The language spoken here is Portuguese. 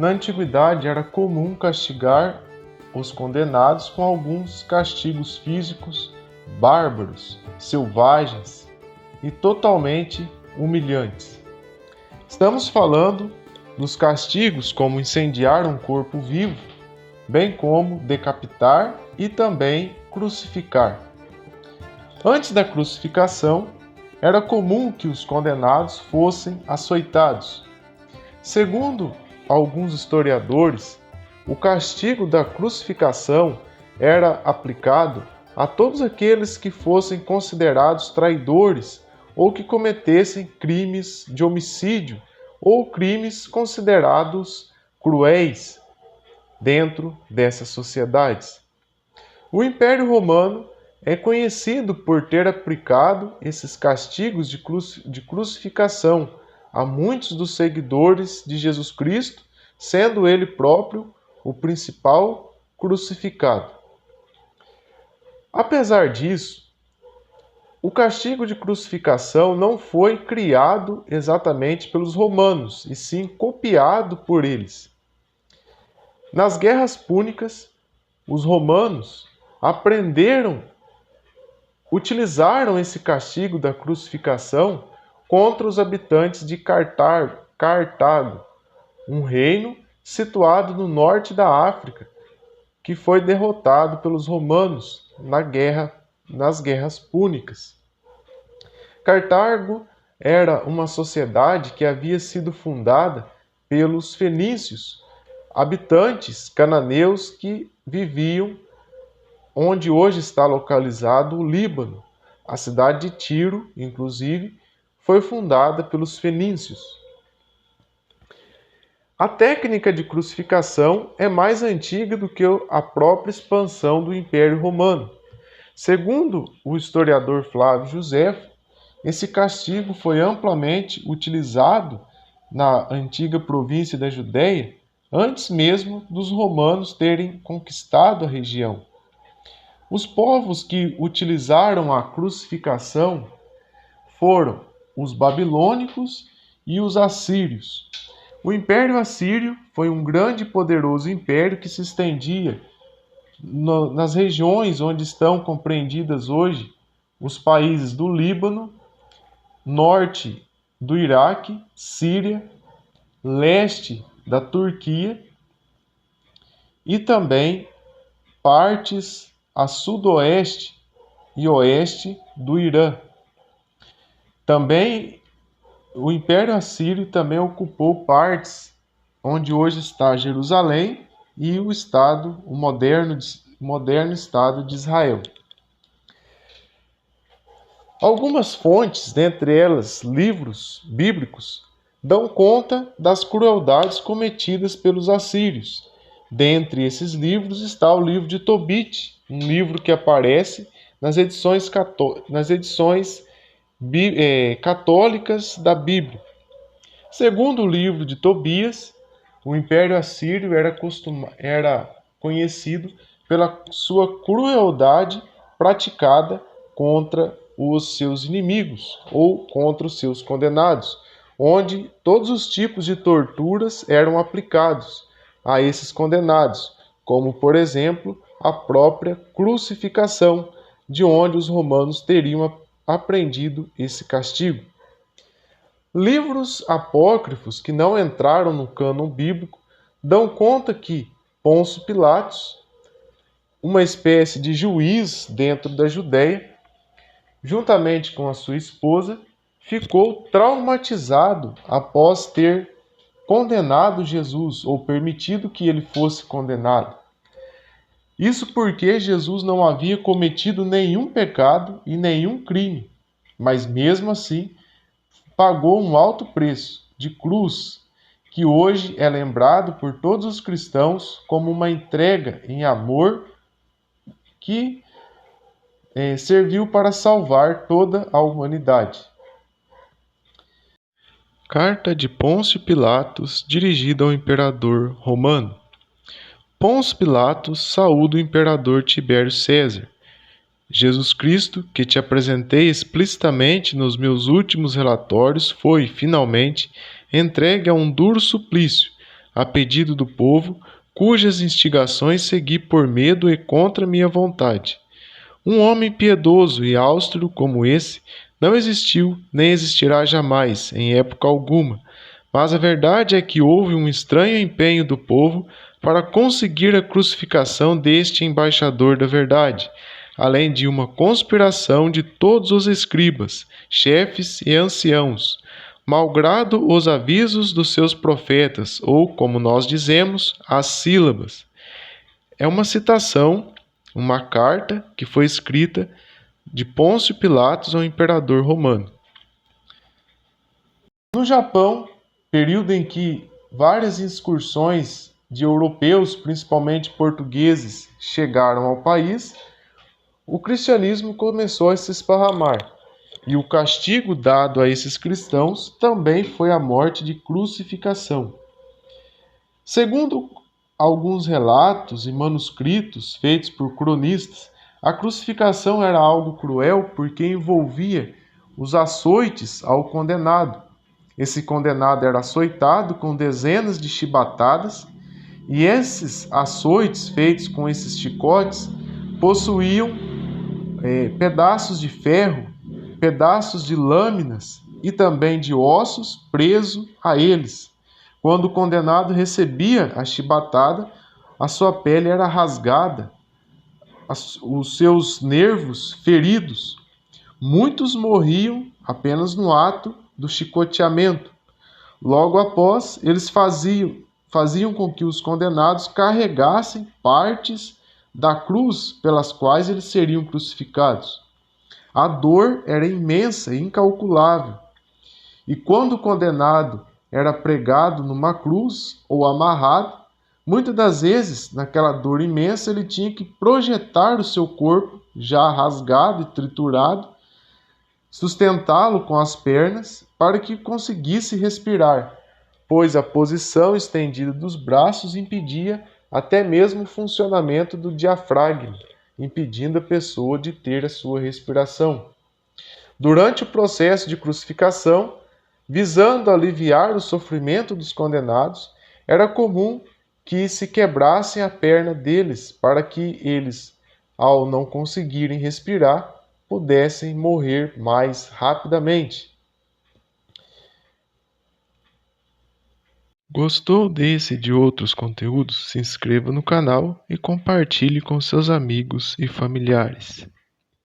Na antiguidade era comum castigar os condenados com alguns castigos físicos bárbaros, selvagens e totalmente humilhantes. Estamos falando dos castigos como incendiar um corpo vivo, bem como decapitar e também crucificar. Antes da crucificação, era comum que os condenados fossem açoitados. Segundo alguns historiadores, o castigo da crucificação era aplicado a todos aqueles que fossem considerados traidores ou que cometessem crimes de homicídio ou crimes considerados cruéis dentro dessas sociedades. O Império Romano é conhecido por ter aplicado esses castigos de crucificação a muitos dos seguidores de Jesus Cristo, sendo ele próprio o principal crucificado. Apesar disso, o castigo de crucificação não foi criado exatamente pelos romanos, e sim copiado por eles. Nas guerras púnicas, os romanos utilizaram esse castigo da crucificação contra os habitantes de Cartago, um reino situado no norte da África, que foi derrotado pelos romanos nas guerras púnicas. Cartago era uma sociedade que havia sido fundada pelos fenícios, habitantes cananeus que viviam onde hoje está localizado o Líbano. A cidade de Tiro, inclusive, foi fundada pelos fenícios. A técnica de crucificação é mais antiga do que a própria expansão do Império Romano. Segundo o historiador Flávio Joséfo, esse castigo foi amplamente utilizado na antiga província da Judéia antes mesmo dos romanos terem conquistado a região. Os povos que utilizaram a crucificação foram os babilônicos e os assírios. O Império Assírio foi um grande e poderoso império que se estendia nas regiões onde estão compreendidas hoje os países do Líbano, norte do Iraque, Síria, leste da Turquia e também partes a sudoeste e oeste do Irã. Também o Império Assírio também ocupou partes onde hoje está Jerusalém e o moderno Estado de Israel. Algumas fontes, dentre elas livros bíblicos, dão conta das crueldades cometidas pelos assírios. Dentre esses livros está o livro de Tobit, um livro que aparece nas edições católicas da Bíblia. Segundo o livro de Tobias, o Império Assírio era conhecido pela sua crueldade praticada contra os seus inimigos ou contra os seus condenados, onde todos os tipos de torturas eram aplicados a esses condenados, como, por exemplo, a própria crucificação, de onde os romanos teriam aprendido esse castigo. Livros apócrifos que não entraram no cânon bíblico dão conta que Pôncio Pilatos, uma espécie de juiz dentro da Judéia, juntamente com a sua esposa, ficou traumatizado após ter condenado Jesus, ou permitido que ele fosse condenado. Isso porque Jesus não havia cometido nenhum pecado e nenhum crime, mas mesmo assim pagou um alto preço de cruz, que hoje é lembrado por todos os cristãos como uma entrega em amor que serviu para salvar toda a humanidade. Carta de Pôncio Pilatos, dirigida ao imperador romano. Pôncio Pilatos saúda o imperador Tibério César. Jesus Cristo, que te apresentei explicitamente nos meus últimos relatórios, foi, finalmente, entregue a um duro suplício, a pedido do povo, cujas instigações segui por medo e contra minha vontade. Um homem piedoso e austero como esse não existiu nem existirá jamais, em época alguma. Mas a verdade é que houve um estranho empenho do povo para conseguir a crucificação deste embaixador da verdade, além de uma conspiração de todos os escribas, chefes e anciãos, malgrado os avisos dos seus profetas, ou, como nós dizemos, as sílabas. É uma citação, uma carta que foi escrita de Pôncio Pilatos ao imperador romano. No Japão, período em que várias excursões de europeus, principalmente portugueses, chegaram ao país, o cristianismo começou a se esparramar. E o castigo dado a esses cristãos também foi a morte de crucificação. Segundo alguns relatos e manuscritos feitos por cronistas, a crucificação era algo cruel porque envolvia os açoites ao condenado. Esse condenado era açoitado com dezenas de chibatadas, e esses açoites feitos com esses chicotes possuíam pedaços de ferro, pedaços de lâminas e também de ossos presos a eles. Quando o condenado recebia a chibatada, a sua pele era rasgada, os seus nervos feridos. Muitos morriam apenas no ato do chicoteamento. Logo após, eles faziam com que os condenados carregassem partes da cruz pelas quais eles seriam crucificados. A dor era imensa e incalculável. E quando o condenado era pregado numa cruz ou amarrado, muitas das vezes, naquela dor imensa, ele tinha que projetar o seu corpo já rasgado e triturado, sustentá-lo com as pernas para que conseguisse respirar, pois a posição estendida dos braços impedia até mesmo o funcionamento do diafragma, impedindo a pessoa de ter a sua respiração. Durante o processo de crucificação, visando aliviar o sofrimento dos condenados, era comum que se quebrassem a perna deles para que eles, ao não conseguirem respirar, pudessem morrer mais rapidamente. Gostou desse e de outros conteúdos? Se inscreva no canal e compartilhe com seus amigos e familiares.